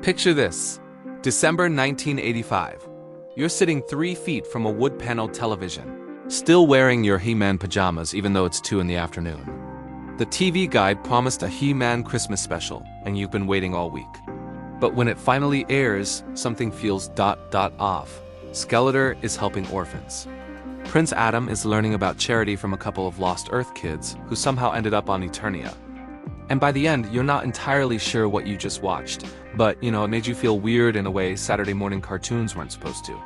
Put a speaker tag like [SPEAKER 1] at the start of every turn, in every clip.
[SPEAKER 1] Picture this. December 1985. You're sitting 3 feet from a wood-paneled television, still wearing your He-Man pajamas even though it's 2 in the afternoon. The TV guide promised a He-Man Christmas special, and you've been waiting all week. But when it finally airs, something feels off. Skeletor is helping orphans. Prince Adam is learning about charity from a couple of lost Earth kids who somehow ended up on Eternia. And by the end, you're not entirely sure what you just watched, but it made you feel weird in a way Saturday morning cartoons weren't supposed to.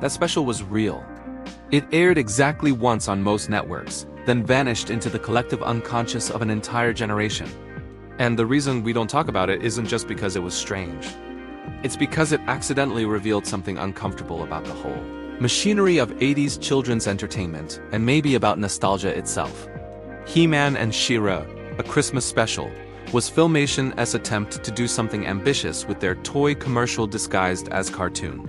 [SPEAKER 1] That special was real. It aired exactly once on most networks, then vanished into the collective unconscious of an entire generation. And the reason we don't talk about it isn't just because it was strange. It's because it accidentally revealed something uncomfortable about the whole machinery of 80s children's entertainment, and maybe about nostalgia itself. He-Man and She-Ra, a Christmas special, was Filmation's attempt to do something ambitious with their toy commercial disguised as cartoon.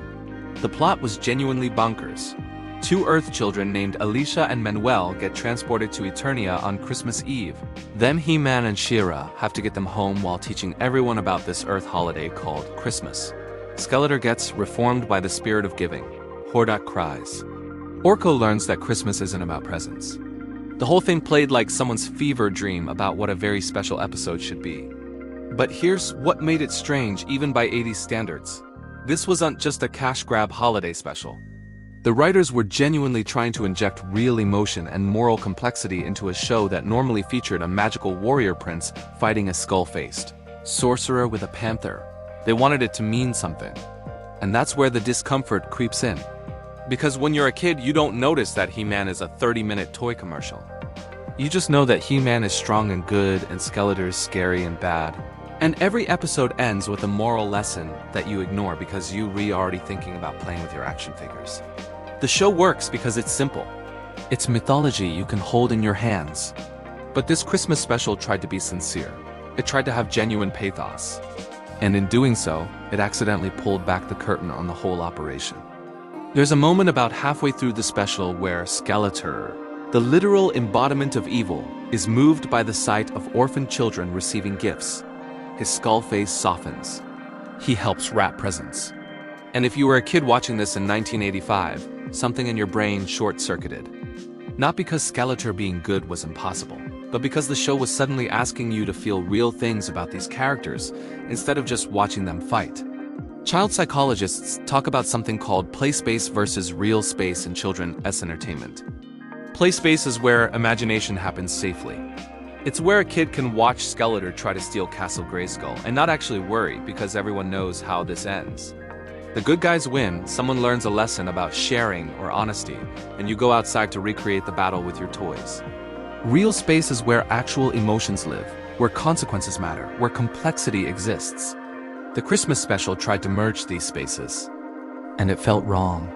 [SPEAKER 1] The plot was genuinely bonkers. 2 Earth children named Alicia and Manuel get transported to Eternia on Christmas Eve. Then He-Man and She-Ra have to get them home while teaching everyone about this Earth holiday called Christmas. Skeletor gets reformed by the spirit of giving. Hordak cries. Orko learns that Christmas isn't about presents. The whole thing played like someone's fever dream about what a very special episode should be. But here's what made it strange even by 80s standards. This wasn't just a cash grab holiday special. The writers were genuinely trying to inject real emotion and moral complexity into a show that normally featured a magical warrior prince fighting a skull-faced sorcerer with a panther. They wanted it to mean something. And that's where the discomfort creeps in. Because when you're a kid, you don't notice that He-Man is a 30-minute toy commercial. You just know that He-Man is strong and good and Skeletor is scary and bad. And every episode ends with a moral lesson that you ignore because you're already thinking about playing with your action figures. The show works because it's simple. It's mythology you can hold in your hands. But this Christmas special tried to be sincere. It tried to have genuine pathos. And in doing so, it accidentally pulled back the curtain on the whole operation. There's a moment about halfway through the special where Skeletor, the literal embodiment of evil, is moved by the sight of orphan children receiving gifts. His skull face softens. He helps wrap presents. And if you were a kid watching this in 1985, something in your brain short-circuited. Not because Skeletor being good was impossible, but because the show was suddenly asking you to feel real things about these characters instead of just watching them fight. Child psychologists talk about something called play space versus real space in children's entertainment. Play space is where imagination happens safely. It's where a kid can watch Skeletor try to steal Castle Grayskull and not actually worry because everyone knows how this ends. The good guys win, someone learns a lesson about sharing or honesty, and you go outside to recreate the battle with your toys. Real space is where actual emotions live, where consequences matter, where complexity exists. The Christmas special tried to merge these spaces, and it felt wrong.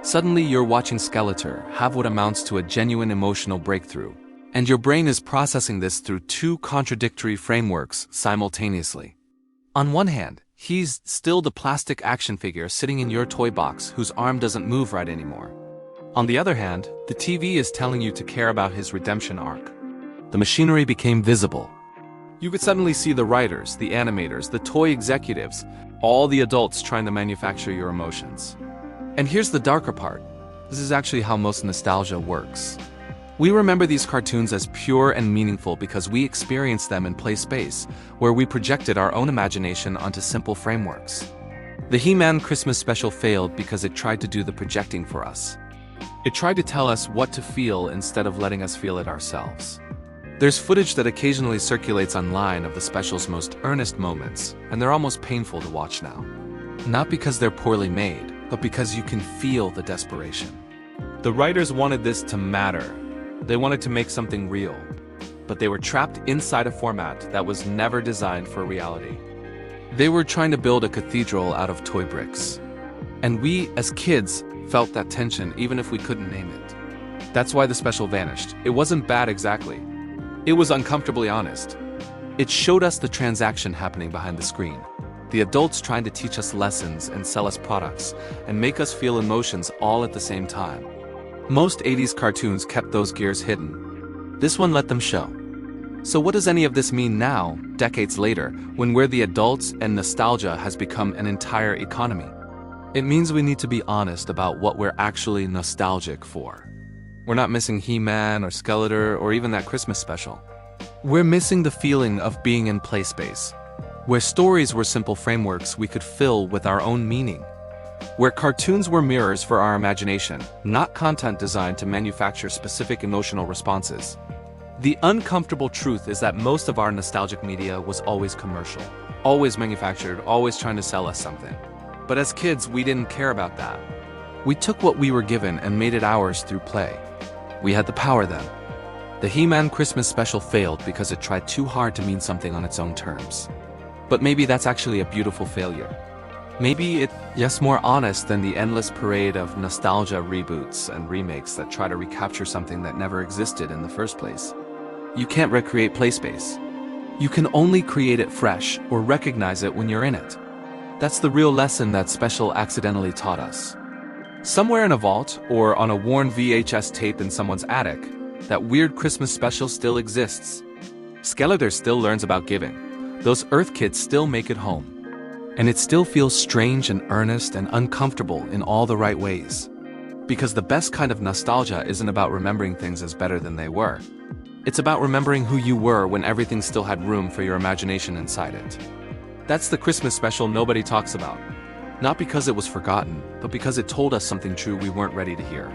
[SPEAKER 1] Suddenly you're watching Skeletor have what amounts to a genuine emotional breakthrough, and your brain is processing this through 2 contradictory frameworks simultaneously. On one hand, he's still the plastic action figure sitting in your toy box whose arm doesn't move right anymore. On the other hand, the TV is telling you to care about his redemption arc. The machinery became visible. You could suddenly see the writers, the animators, the toy executives, all the adults trying to manufacture your emotions. And here's the darker part. This is actually how most nostalgia works. We remember these cartoons as pure and meaningful because we experienced them in play space, where we projected our own imagination onto simple frameworks. The He-Man Christmas special failed because it tried to do the projecting for us. It tried to tell us what to feel instead of letting us feel it ourselves. There's footage that occasionally circulates online of the special's most earnest moments, and they're almost painful to watch now. Not because they're poorly made, but because you can feel the desperation. The writers wanted this to matter. They wanted to make something real, but they were trapped inside a format that was never designed for reality. They were trying to build a cathedral out of toy bricks. And we, as kids, felt that tension even if we couldn't name it. That's why the special vanished. It wasn't bad exactly. It was uncomfortably honest. It showed us the transaction happening behind the screen. The adults trying to teach us lessons and sell us products and make us feel emotions all at the same time. Most 80s cartoons kept those gears hidden. This one let them show. So what does any of this mean now, decades later, when we're the adults and nostalgia has become an entire economy? It means we need to be honest about what we're actually nostalgic for. We're not missing He-Man or Skeletor or even that Christmas special. We're missing the feeling of being in play space, where stories were simple frameworks we could fill with our own meaning, where cartoons were mirrors for our imagination, not content designed to manufacture specific emotional responses. The uncomfortable truth is that most of our nostalgic media was always commercial, always manufactured, always trying to sell us something. But as kids, we didn't care about that. We took what we were given and made it ours through play. We had the power then. The He-Man Christmas special failed because it tried too hard to mean something on its own terms. But maybe that's actually a beautiful failure. Maybe it's yes more honest than the endless parade of nostalgia reboots and remakes that try to recapture something that never existed in the first place. You can't recreate play space. You can only create it fresh or recognize it when you're in it. That's the real lesson that special accidentally taught us. Somewhere in a vault or on a worn VHS tape in someone's attic, that weird Christmas special still exists. Skeletor still learns about giving. Those Earth kids still make it home. And it still feels strange and earnest and uncomfortable in all the right ways. Because the best kind of nostalgia isn't about remembering things as better than they were. It's about remembering who you were when everything still had room for your imagination inside it. That's the Christmas special nobody talks about. Not because it was forgotten, but because it told us something true we weren't ready to hear.